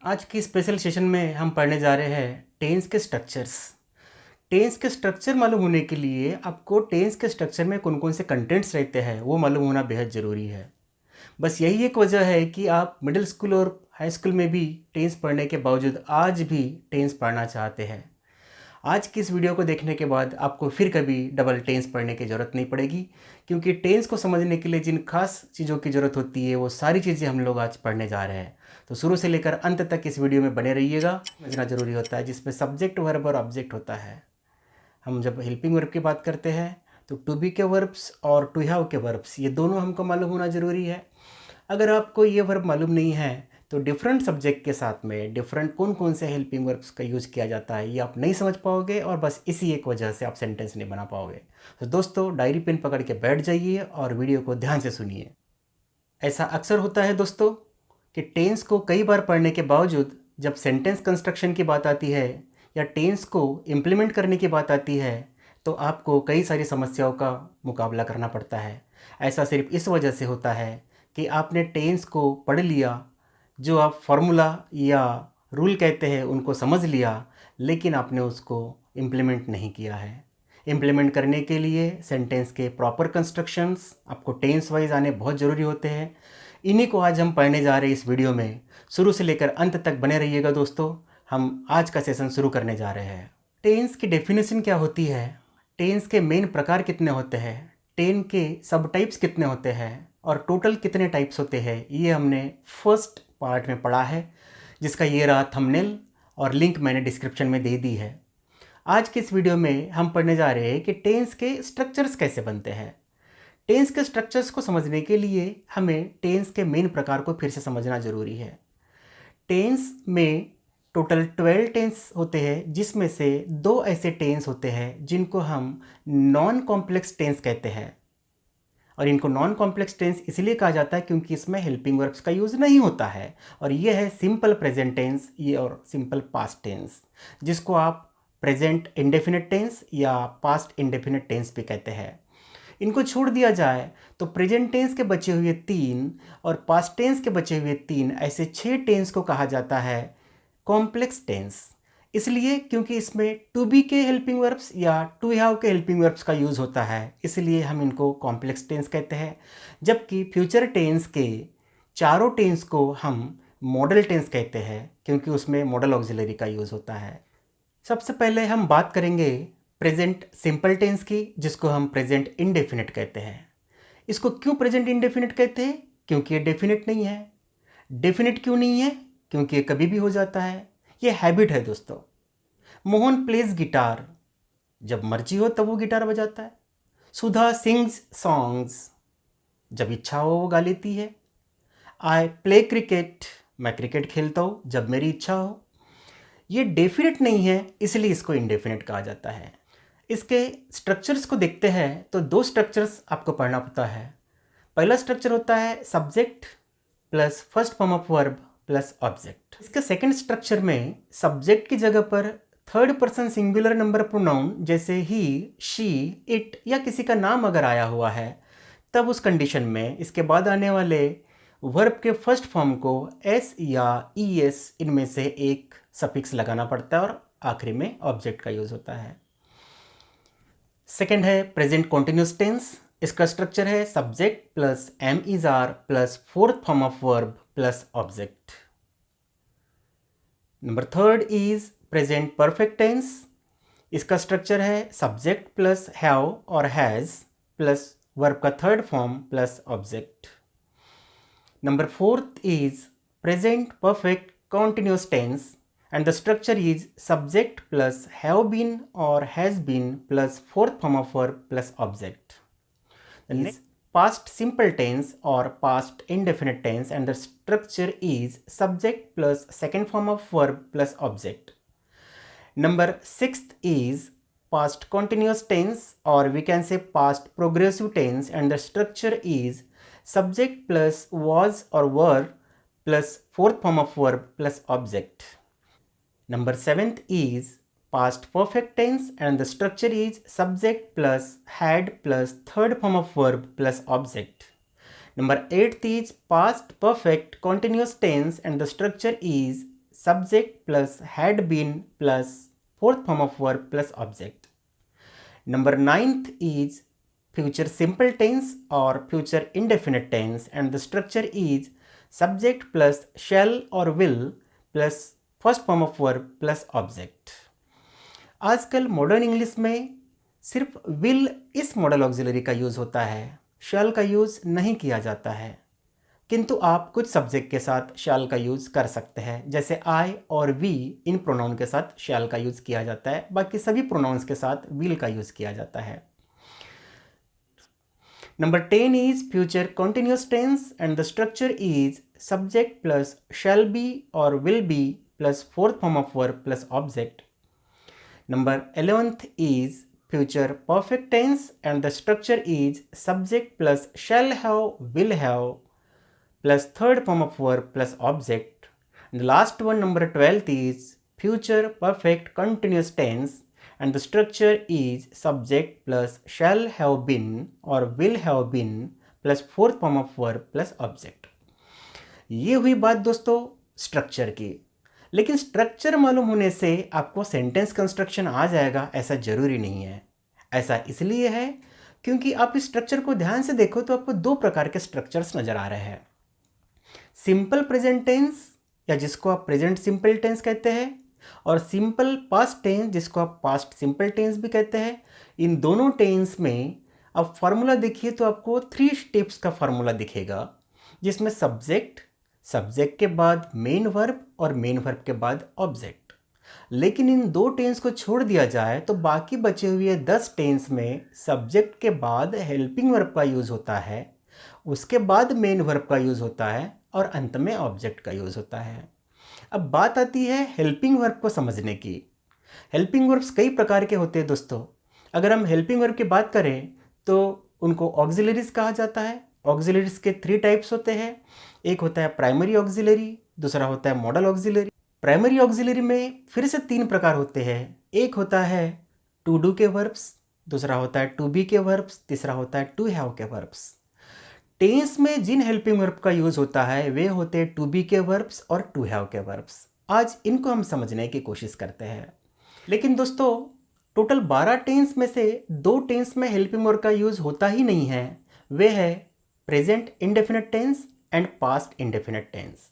आज की special session में हम पढ़ने जा रहे हैं टेंस के स्ट्रक्चर्स। टेंस के स्ट्रक्चर मालूम होने के लिए आपको टेंस के स्ट्रक्चर में कौन कौन से कंटेंट्स रहते हैं वो मालूम होना बेहद ज़रूरी है। बस यही एक वजह है कि आप मिडिल स्कूल और हाई स्कूल में भी टेंस पढ़ने के बावजूद आज भी टेंस पढ़ना चाहते हैं। आज की इस वीडियो को देखने के बाद आपको फिर कभी डबल टेंस पढ़ने की ज़रूरत नहीं पड़ेगी, क्योंकि टेंस को समझने के लिए जिन खास चीज़ों की ज़रूरत होती है वो सारी चीज़ें हम लोग आज पढ़ने जा रहे हैं। तो शुरू से लेकर अंत तक इस वीडियो में बने रहिएगा। समझना ज़रूरी होता है जिसमें सब्जेक्ट वर्ब और ऑब्जेक्ट होता है। हम जब हेल्पिंग वर्ब की बात करते हैं तो टू बी के वर्ब्स और टू हैव के वर्ब्स ये दोनों हमको मालूम होना ज़रूरी है। अगर आपको ये वर्ब मालूम नहीं है तो डिफरेंट सब्जेक्ट के साथ में डिफरेंट कौन कौन से हेल्पिंग वर्ब्स का यूज़ किया जाता है ये आप नहीं समझ पाओगे और बस इसी एक वजह से आप सेंटेंस नहीं बना पाओगे। तो दोस्तों डायरी पेन पकड़ के बैठ जाइए और वीडियो को ध्यान से सुनिए। ऐसा अक्सर होता है दोस्तों कि टेंस को कई बार पढ़ने के बावजूद जब सेंटेंस कंस्ट्रक्शन की बात आती है या टेंस को इम्प्लीमेंट करने की बात आती है तो आपको कई सारी समस्याओं का मुकाबला करना पड़ता है। ऐसा सिर्फ इस वजह से होता है कि आपने टेंस को पढ़ लिया, जो आप फार्मूला या रूल कहते हैं उनको समझ लिया, लेकिन आपने उसको इम्प्लीमेंट नहीं किया है। इम्प्लीमेंट करने के लिए सेंटेंस के प्रॉपर कंस्ट्रक्शंस आपको टेंस वाइज आने बहुत ज़रूरी होते हैं। इन्हीं को आज हम पढ़ने जा रहे हैं इस वीडियो में। शुरू से लेकर अंत तक बने रहिएगा दोस्तों। हम आज का सेशन शुरू करने जा रहे हैं। टेंस की डेफिनेशन क्या होती है, टेंस के मेन प्रकार कितने होते हैं, टेंस के सब टाइप्स कितने होते हैं और टोटल कितने टाइप्स होते हैं, ये हमने फर्स्ट पार्ट में पढ़ा है, जिसका ये रहा थंबनेल और लिंक मैंने डिस्क्रिप्शन में दे दी है। आज के इस वीडियो में हम पढ़ने जा रहे हैं कि टेंस के स्ट्रक्चर्स कैसे बनते हैं। टेंस के स्ट्रक्चर्स को समझने के लिए हमें टेंस के मेन प्रकार को फिर से समझना ज़रूरी है। टेंस में टोटल 12 टेंस होते हैं, जिसमें से 2 ऐसे टेंस होते हैं जिनको हम नॉन कॉम्प्लेक्स टेंस कहते हैं। और इनको नॉन कॉम्प्लेक्स टेंस इसलिए कहा जाता है क्योंकि इसमें हेल्पिंग वर्ब्स का यूज़ नहीं होता है। और ये है सिंपल प्रेजेंट टेंस ये और सिंपल पास्ट टेंस, जिसको आप प्रेजेंट इंडेफिनिट टेंस या पास्ट इंडेफिनिट टेंस भी कहते हैं। इनको छोड़ दिया जाए तो प्रेजेंट टेंस के बचे हुए 3 और पास्ट टेंस के बचे हुए 3 ऐसे 6 टेंस को कहा जाता है कॉम्प्लेक्स टेंस। इसलिए क्योंकि इसमें टू बी के हेल्पिंग वर्ब्स या टू हैव के हेल्पिंग वर्ब्स का यूज़ होता है, इसलिए हम इनको कॉम्प्लेक्स टेंस कहते हैं। जबकि फ्यूचर टेंस के चारों टेंस को हम मॉडल टेंस कहते हैं, क्योंकि उसमें मॉडल ऑक्सिलरी का यूज़ होता है। सबसे पहले हम बात करेंगे प्रेजेंट सिंपल टेंस की, जिसको हम प्रेजेंट इंडेफिनिट कहते हैं। इसको क्यों प्रेजेंट इंडेफिनिट कहते हैं? क्योंकि ये डेफिनिट नहीं है। डेफिनिट क्यों नहीं है? क्योंकि ये कभी भी हो जाता है। ये हैबिट है दोस्तों। मोहन प्लेज गिटार, जब मर्जी हो तब वो गिटार बजाता है। सुधा सिंग्स सॉन्ग्स, जब इच्छा हो वो गा लेती है। आई प्ले क्रिकेट, मैं क्रिकेट खेलता हूँ जब मेरी इच्छा हो। ये डेफिनेट नहीं है, इसलिए इसको इंडेफिनेट कहा जाता है। इसके स्ट्रक्चर्स को देखते हैं तो 2 स्ट्रक्चर्स आपको पढ़ना पड़ता है। पहला स्ट्रक्चर होता है subject plus first form of verb plus object. इसके सेकंड स्ट्रक्चर में सब्जेक्ट की जगह पर third person singular number pronoun जैसे ही, शी, इट या किसी का नाम अगर आया हुआ है, तब उस कंडीशन में इसके बाद आने वाले वर्ब के फर्स्ट फॉर्म को एस या ई एस इनमें से एक सफिक्स लगाना पड़ता है और आखिरी में ऑब्जेक्ट का यूज़ होता है। सेकेंड है प्रेजेंट कॉन्टिन्यूस टेंस। इसका स्ट्रक्चर है subject plus am is are plus fourth form of verb plus object. Number third is present perfect tense. इसका स्ट्रक्चर है सब्जेक्ट प्लस हैव और हैज़ प्लस वर्ब का third form plus object. Number fourth is present perfect continuous tense and the structure is subject plus have been or has been plus fourth form of verb plus object. The next past simple tense or past indefinite tense and the structure is subject plus second form of verb plus object. Number 6th is past continuous tense or we can say past progressive tense and the structure is subject plus was or were plus fourth form of verb plus object. Number 7th is past perfect tense and the structure is subject plus had plus third form of verb plus object. Number 8th is past perfect continuous tense and the structure is subject plus had been plus fourth form of verb plus object. Number 9th is future simple tense or future indefinite tense, and the structure is subject plus shall or will plus first form of verb plus object. आजकल modern English में सिर्फ will इस model auxiliary का use होता है, शैल का use नहीं किया जाता है, किंतु आप कुछ सब्जेक्ट के साथ शैल का यूज़ कर सकते हैं, जैसे आई और वी इन प्रोनाउन के साथ शैल का यूज़ किया जाता है, बाकी सभी प्रोनाउंस के साथ विल का यूज़ किया जाता है. Number 10 is future continuous tense, and the structure is subject plus shall be or will be plus fourth form of verb plus object. Number 11th is future perfect tense, and the structure is subject plus shall have, will have plus third form of verb plus object. And the last one, number 12th, is future perfect continuous tense, and the structure is subject plus shall have been or will have been plus fourth form of verb plus object. ये हुई बात दोस्तों structure की, लेकिन structure मालूम होने से आपको सेंटेंस कंस्ट्रक्शन आ जाएगा ऐसा ज़रूरी नहीं है. ऐसा इसलिए है क्योंकि आप इस स्ट्रक्चर को ध्यान से देखो तो आपको दो प्रकार के स्ट्रक्चर्स नज़र आ रहे हैं. सिंपल प्रेजेंट टेंस या जिसको आप प्रेजेंट सिंपल टेंस कहते हैं, और सिंपल पास्ट टेंस जिसको आप पास्ट सिंपल टेंस भी कहते हैं. इन दोनों टेंस में अब फार्मूला देखिए तो आपको 3 स्टेप्स का फार्मूला दिखेगा, जिसमें सब्जेक्ट, सब्जेक्ट के बाद मेन वर्ब और मेन वर्ब के बाद ऑब्जेक्ट. लेकिन इन दो टेंस को छोड़ दिया जाए तो बाकी बचे हुए 10 टेंस में सब्जेक्ट के बाद हेल्पिंग वर्ब का यूज़ होता है, उसके बाद मेन वर्ब का यूज़ होता है और अंत में ऑब्जेक्ट का यूज़ होता है. अब बात आती है हेल्पिंग वर्ब को समझने की. हेल्पिंग वर्ब्स कई प्रकार के होते हैं दोस्तों. अगर हम हेल्पिंग वर्ब की बात करें तो उनको ऑक्सिलरीज कहा जाता है. ऑक्सिलरीज के 3 टाइप्स होते हैं. एक होता है प्राइमरी ऑक्सिलरी, दूसरा होता है मॉडल ऑक्सिलरी. प्राइमरी ऑक्सिलरी में फिर से 3 प्रकार होते हैं. एक होता है टू डू के वर्ब्स, दूसरा होता है टू बी के वर्ब्स, तीसरा होता है टू हैव के वर्ब्स. टेंस में जिन हेल्पिंग वर्ब का यूज़ होता है वे होते हैं टू बी के वर्ब्स और टू हैव के वर्ब्स. आज इनको हम समझने की कोशिश करते हैं. लेकिन दोस्तों टोटल 12 टेंस में से 2 टेंस में हेल्पिंग वर्ब का यूज़ होता ही नहीं है. वे है present indefinite tense and past indefinite tense.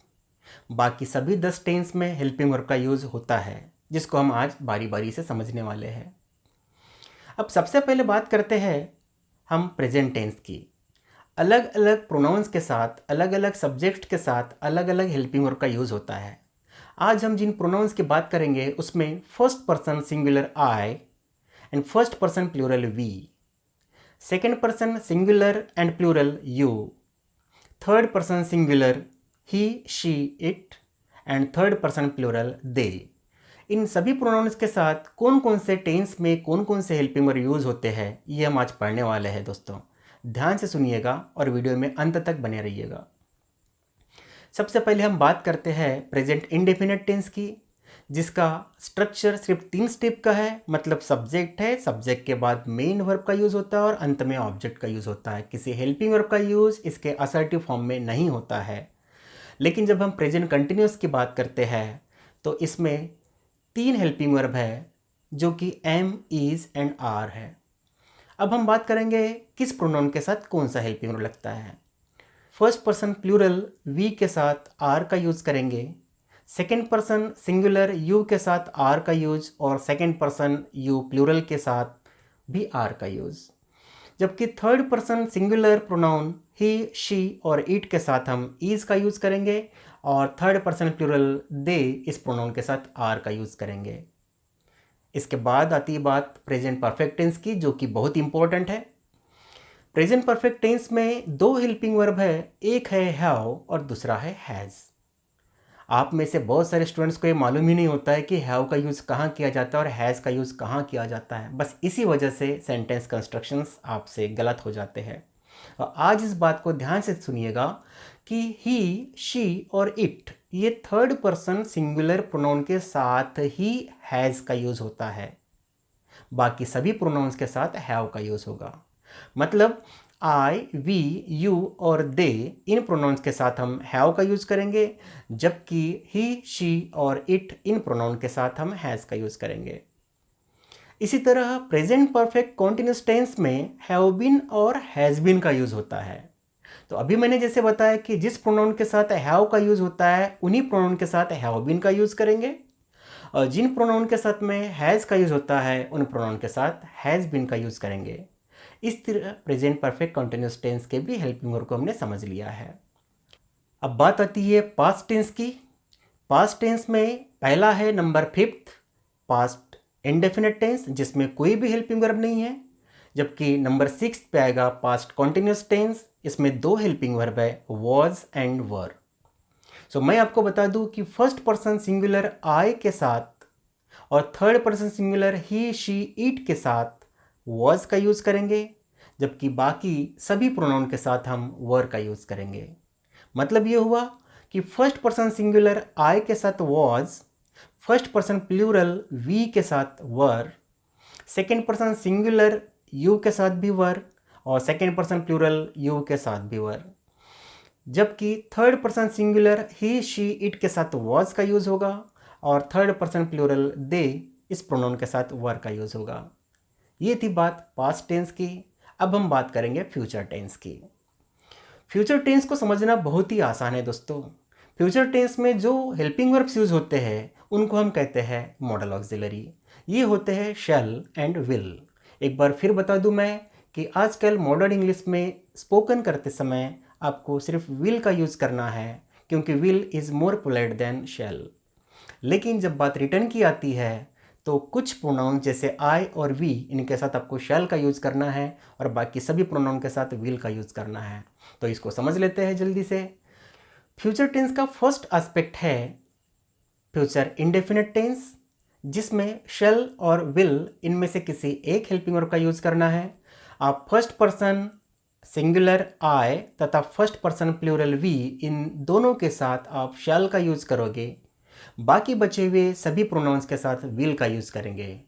बाकी सभी 10 टेंस में हेल्पिंग वर्ब का यूज़ होता है, जिसको हम आज बारी बारी से समझने वाले हैं. अब सबसे पहले बात करते हैं हम प्रेजेंट टेंस की. अलग अलग प्रोनाउंस के साथ, अलग अलग सब्जेक्ट के साथ अलग अलग हेल्पिंग वर्ब का यूज़ होता है. आज हम जिन प्रोनाउंस की बात करेंगे उसमें first person singular I and first person plural we, second person singular and plural you, third person singular he she it and third person plural they. इन सभी प्रोनाउंस के साथ कौन कौन से टेंस में कौन कौन से हेल्पिंग वर्ब यूज़ होते हैं ये हम आज पढ़ने वाले हैं दोस्तों. ध्यान से सुनिएगा और वीडियो में अंत तक बने रहिएगा. सबसे पहले हम बात करते हैं प्रेजेंट इंडेफिनिट टेंस की, जिसका स्ट्रक्चर सिर्फ 3 स्टेप का है. मतलब सब्जेक्ट है, सब्जेक्ट के बाद मेन वर्ब का यूज़ होता है और अंत में ऑब्जेक्ट का यूज़ होता है. किसी हेल्पिंग वर्ब का यूज़ इसके असर्टिव फॉर्म में नहीं होता है. लेकिन जब हम प्रेजेंट कंटिन्यूस की बात करते हैं तो इसमें 3 हेल्पिंग वर्ब है जो कि एम, इज़ एंड आर है. अब हम बात करेंगे किस प्रोनाउन के साथ कौन सा हेल्पिंग वर्ब लगता है. फर्स्ट पर्सन प्लूरल वी के साथ आर का यूज़ करेंगे, सेकेंड पर्सन सिंगुलर यू के साथ आर का यूज़ और सेकेंड पर्सन यू प्लूरल के साथ भी आर का यूज़. जबकि third person singular pronoun he, she और इट के साथ हम इज़ का यूज़ करेंगे और थर्ड पर्सन प्लूरल दे इस प्रोनाउन के साथ आर का यूज़ करेंगे. इसके बाद आती है बात प्रेजेंट परफेक्ट टेंस की, जो कि बहुत इंपॉर्टेंट है. प्रेजेंट परफेक्ट टेंस में 2 हेल्पिंग वर्ब है, एक है हैव और दूसरा है हैज़. आप में से बहुत सारे स्टूडेंट्स को ये मालूम ही नहीं होता है कि हैव का यूज़ कहाँ किया जाता है और हैज़ का यूज़ कहाँ किया जाता है. बस इसी वजह से सेंटेंस कंस्ट्रक्शंस आपसे गलत हो जाते हैं. और आज इस बात को ध्यान से सुनिएगा कि ही, शी और इट ये थर्ड पर्सन सिंगुलर प्रोनाउन के साथ ही हैज़ का यूज़ होता है. बाकी सभी प्रोनाउंस के साथ हैव का यूज़ होगा. मतलब आई, वी, यू और दे इन प्रोनाउंस के साथ हम हैव का यूज़ करेंगे, जबकि ही, शी और इट इन प्रोनाउन के साथ हम हैज़ का यूज़ करेंगे। इसी तरह प्रेजेंट परफेक्ट कॉन्टिन्यूस टेंस में हैव बीन और हैज़ बीन का यूज़ होता है। तो अभी मैंने जैसे बताया कि जिस प्रोनाउन के साथ हैव का यूज़ होता है उन्हीं प्रोनाउन के साथ हैव बीन का यूज़ करेंगे, और जिन प्रोनाउन के साथ में हैज़ का यूज़ होता है उन प्रोनाउन के साथ हैज़ बीन का यूज़ करेंगे। इस तरह प्रेजेंट परफेक्ट कॉन्टिन्यूस टेंस के भी हेल्पिंग वर्ब को हमने समझ लिया है। अब बात आती है पास्ट टेंस की। पास्ट टेंस में पहला है नंबर 5 पास्ट इंडेफिनिट टेंस, जिसमें कोई भी हेल्पिंग वर्ब नहीं है, जबकि नंबर 6 पे आएगा पास्ट कॉन्टिन्यूस टेंस। इसमें 2 हेल्पिंग वर्ब है, वॉज एंड वर। सो मैं आपको बता दूं कि फर्स्ट पर्सन सिंगुलर आई के साथ और third person singular he, she, it के साथ वॉज का यूज़ करेंगे, जबकि बाकी सभी प्रोनाउन के साथ हम वर का यूज़ करेंगे। मतलब ये हुआ कि फर्स्ट पर्सन सिंगुलर आई के साथ was, first person plural we के साथ were, second person singular you के साथ भी वर, और सेकेंड पर्सन प्लूरल यू के साथ भी वर, जबकि third person singular he, she, it के साथ वॉज का यूज़ होगा, और थर्ड पर्सन प्लूरल दे इस प्रोनाउन के साथ वर का यूज़ होगा। ये थी बात पास्ट टेंस की। अब हम बात करेंगे फ्यूचर टेंस की। फ्यूचर टेंस को समझना बहुत ही आसान है दोस्तों। फ्यूचर टेंस में जो हेल्पिंग वर्ब्स यूज होते हैं उनको हम कहते हैं मॉडल ऑक्सिलरी। ये होते हैं शैल एंड विल। एक बार फिर बता दूं मैं कि आजकल मॉडर्न इंग्लिश में स्पोकन करते समय आपको सिर्फ विल का यूज़ करना है, क्योंकि will is more polite than shall. लेकिन जब बात रिटर्न की आती है तो कुछ प्रोनाउन जैसे आई और वी, इनके साथ आपको शैल का यूज़ करना है और बाकी सभी प्रोनाउन के साथ विल का यूज़ करना है। तो इसको समझ लेते हैं जल्दी से। फ्यूचर टेंस का फर्स्ट एस्पेक्ट है फ्यूचर इंडेफिनिट टेंस, जिसमें शैल और विल इनमें से किसी एक हेल्पिंग वर्ब का यूज़ करना है। आप फर्स्ट पर्सन सिंगुलर आई तथा फर्स्ट पर्सन प्लूरल वी, इन दोनों के साथ आप शैल का यूज़ करोगे, बाकी बचे हुए सभी प्रोनाउंस के साथ विल का यूज़ करेंगे।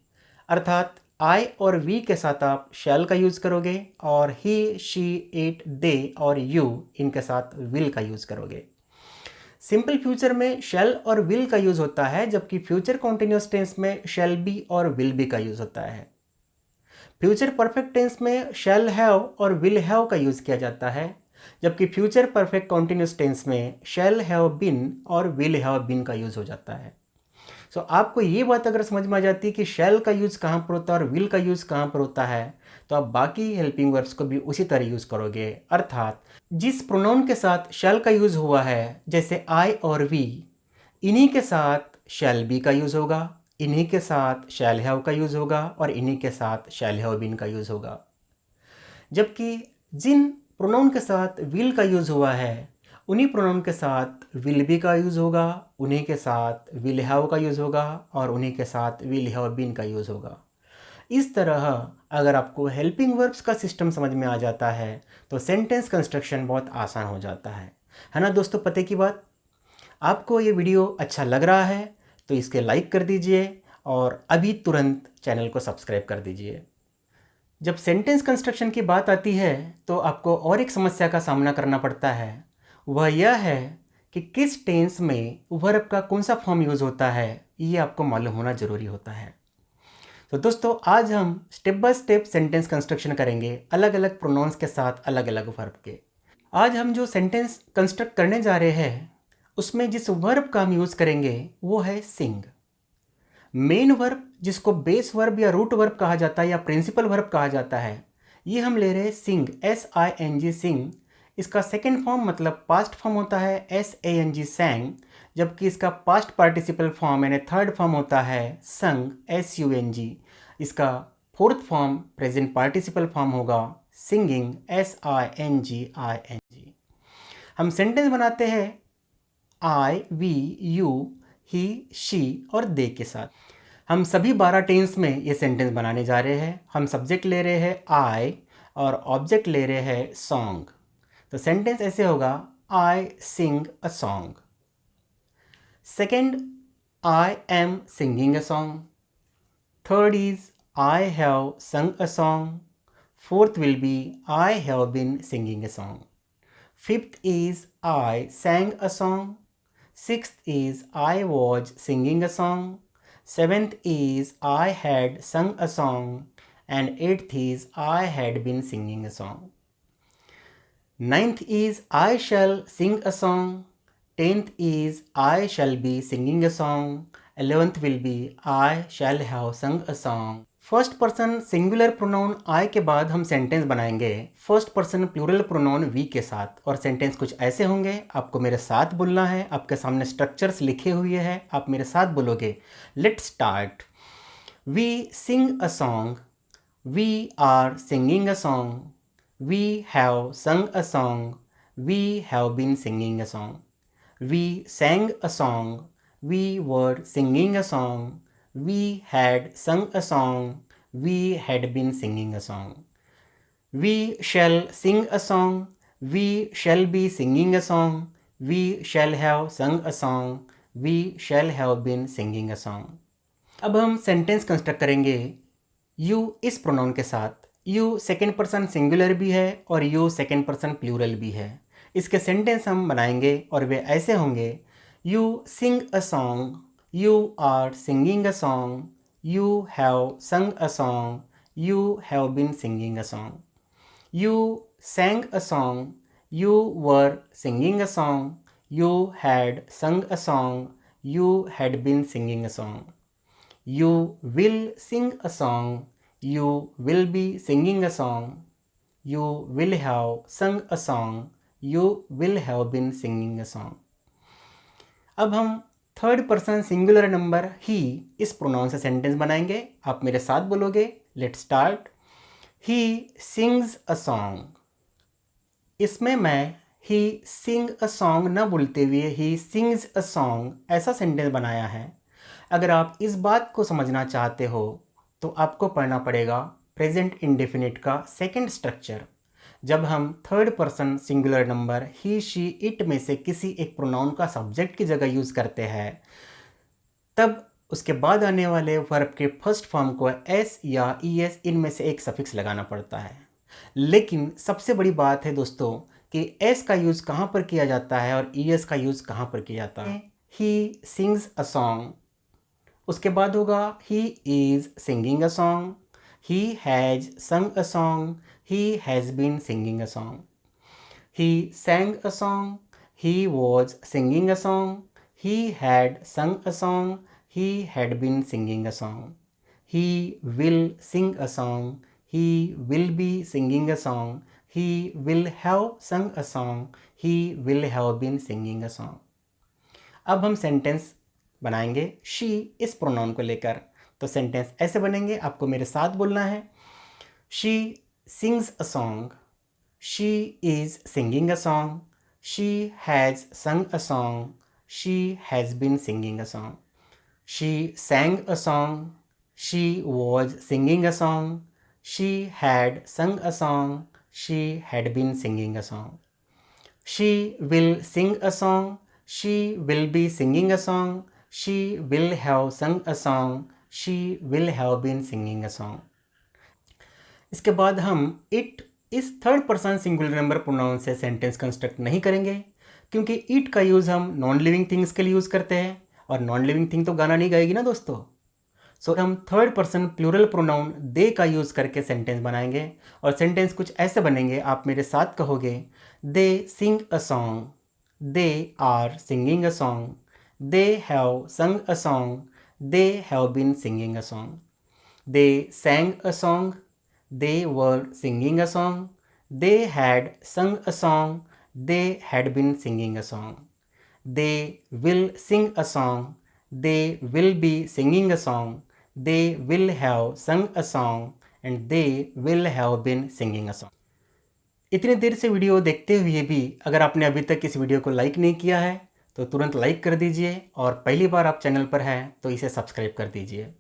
अर्थात आई और वी के साथ आप शैल का यूज़ करोगे और ही, शी, इट, दे और यू इनके साथ विल का यूज़ करोगे। सिंपल फ्यूचर में शैल और विल का यूज़ होता है, जबकि फ्यूचर कॉन्टिन्यूस टेंस में शैल बी और विल बी का यूज़ होता है। फ्यूचर परफेक्ट टेंस में शैल हैव और विल हैव का यूज़ किया जाता है, जबकि फ्यूचर परफेक्ट कॉन्टिन्यूस टेंस में शैल हैव बीन और विल हैव बीन का यूज़ हो जाता है। सो आपको ये बात अगर समझ में आ जाती है कि शैल का यूज़ कहाँ पर होता है और विल का यूज़ कहाँ पर होता है, तो आप बाकी हेल्पिंग वर्ब्स को भी उसी तरह यूज़ करोगे। अर्थात जिस प्रोनाउन के साथ शैल का यूज़ हुआ है, जैसे आई और वी, इन्हीं के साथ शैल बी का यूज़ होगा, इन्हीं के साथ शैल हैव का यूज़ होगा और इन्हीं के साथ शैल हैव बीन का यूज़ होगा। जबकि जिन प्रोनाउन के साथ विल का यूज़ हुआ है, उन्हीं प्रोनाउन के साथ विल बी का यूज़ होगा, उन्हीं के साथ विल हैव का यूज़ होगा और उन्हीं के साथ विल हैव बीन का यूज़ होगा। इस तरह अगर आपको हेल्पिंग वर्ब्स का सिस्टम समझ में आ जाता है तो सेंटेंस कंस्ट्रक्शन बहुत आसान हो जाता है ना दोस्तों। पते की बात, आपको ये वीडियो अच्छा लग रहा है तो इसके लाइक कर दीजिए और अभी तुरंत चैनल को सब्सक्राइब कर दीजिए। जब सेंटेंस कंस्ट्रक्शन की बात आती है तो आपको और एक समस्या का सामना करना पड़ता है, वह यह है कि किस टेंस में वर्ब का कौन सा फॉर्म यूज़ होता है, ये आपको मालूम होना ज़रूरी होता है। तो दोस्तों आज हम step by step sentence construction करेंगे अलग अलग प्रोनाउंस के साथ अलग अलग वर्ब के। आज हम जो सेंटेंस कंस्ट्रक्ट करने जा रहे हैं उसमें जिस वर्ब का हम यूज़ करेंगे वो है सिंग। मेन वर्ब, जिसको बेस वर्ब या रूट वर्ब कहा जाता है या प्रिंसिपल वर्ब कहा जाता है, ये हम ले रहे हैं सिंग, SING सिंग। इसका सेकेंड फॉर्म मतलब पास्ट फॉर्म होता है SANG सैंग, जबकि इसका पास्ट पार्टिसिपल फॉर्म यानी थर्ड फॉर्म होता है संग, SUNG। इसका fourth form present participle form होगा सिंगिंग, SINGING। हम सेंटेंस बनाते हैं आई, वी, यू, ही, शी और दे के साथ। हम सभी 12 टेंस में ये सेंटेंस बनाने जा रहे हैं। हम सब्जेक्ट ले रहे हैं आई और ऑब्जेक्ट ले रहे हैं सॉन्ग। तो सेंटेंस ऐसे होगा, I sing a song. Second, I am singing a song. Third is I have sung a song. Fourth will be I have been singing a song. Fifth is I sang a song. Sixth is I was singing a song. Seventh is I had sung a song. And eighth is I had been singing a song. Ninth is I shall sing a song. 10th is I shall be singing a song. 11th will be I shall have sung a song. First person singular pronoun I के बाद हम sentence बनाएंगे first person plural pronoun we के साथ, और sentence कुछ ऐसे होंगे। आपको मेरे साथ बोलना है, आपके सामने स्ट्रक्चर्स लिखे हुए हैं, आप मेरे साथ बोलोगे। Let's start. We sing a song, we are singing a song, we have sung a song, we have been singing a song. We sang a song, we were singing a song, we had sung a song, we had been singing a song. We shall sing a song, we shall be singing a song, we shall have sung a song, we shall have been singing a song. अब हम sentence construct करेंगे you इस pronoun के साथ। You second person singular भी है और you second person plural भी है। इसके सेंटेंस हम बनाएंगे और वे ऐसे होंगे। You sing a song, you are singing a song, you have sung a song, you have been singing a song. You sang a song, you were singing a song, you had sung a song, you had been singing a song. You will sing a song, you will be singing a song, you will have sung a song, you will have been singing a song. अब हम third person singular number ही इस pronoun से sentence बनाएंगे। आप मेरे साथ बोलोगे। Let's start. He sings a song. इसमें मैं ही सिंग अ सॉन्ग न बोलते हुए ही सिंग्स अ सॉन्ग ऐसा सेंटेंस बनाया है। अगर आप इस बात को समझना चाहते हो तो आपको पढ़ना पड़ेगा प्रेजेंट इंडेफिनिट का सेकंड स्ट्रक्चर। जब हम third person singular number he she it में से किसी एक प्रोनाउन का सब्जेक्ट की जगह यूज़ करते हैं, तब उसके बाद आने वाले वर्ब के फर्स्ट फॉर्म को एस या ई एस इनमें से एक सफिक्स लगाना पड़ता है। लेकिन सबसे बड़ी बात है दोस्तों कि एस का यूज़ कहाँ पर किया जाता है और ई एस का यूज़ कहाँ पर किया जाता है। ही सिंग्स अ सॉन्ग, उसके बाद होगा he is singing a song, he has sung a song, he has been singing a song. He sang a song, he was singing a song, he had sung a song, he had been singing a song. He will sing a song, he will be singing a song, he will have sung a song, he will have been singing a song. अब हम sentence बनाएंगे she इस pronoun को लेकर। तो sentence ऐसे बनेंगे, आपको मेरे साथ बोलना है। She sings a song, she is singing a song, she has sung a song, she has been singing a song. She sang a song, she was singing a song, she had sung a song, she had been singing a song. She will sing a song, she will be singing a song, she will have sung a song, she will have been singing a song. इसके बाद हम it इस third person singular number pronoun से sentence construct नहीं करेंगे, क्योंकि it का use हम नॉन लिविंग थिंग्स के लिए यूज़ करते हैं और नॉन लिविंग थिंग तो गाना नहीं गाएगी ना दोस्तों। सो हम थर्ड पर्सन प्लूरल प्रोनाउन दे का यूज़ करके सेंटेंस बनाएंगे और सेंटेंस कुछ ऐसे बनेंगे। आप मेरे साथ कहोगे। They sing a song, they are singing a song, they have sung a song, they have been singing a song. They sang a song, they were singing a song, they had sung a song, they had been singing a song. They will sing a song, they will be singing a song, they will have sung a song, and they will have been singing a song. इतनी देर से video देखते हुए भी अगर आपने अभी तक इस वीडियो को लाइक नहीं किया है तो तुरंत लाइक कर दीजिए, और पहली बार आप चैनल पर हैं तो इसे सब्सक्राइब कर दीजिए।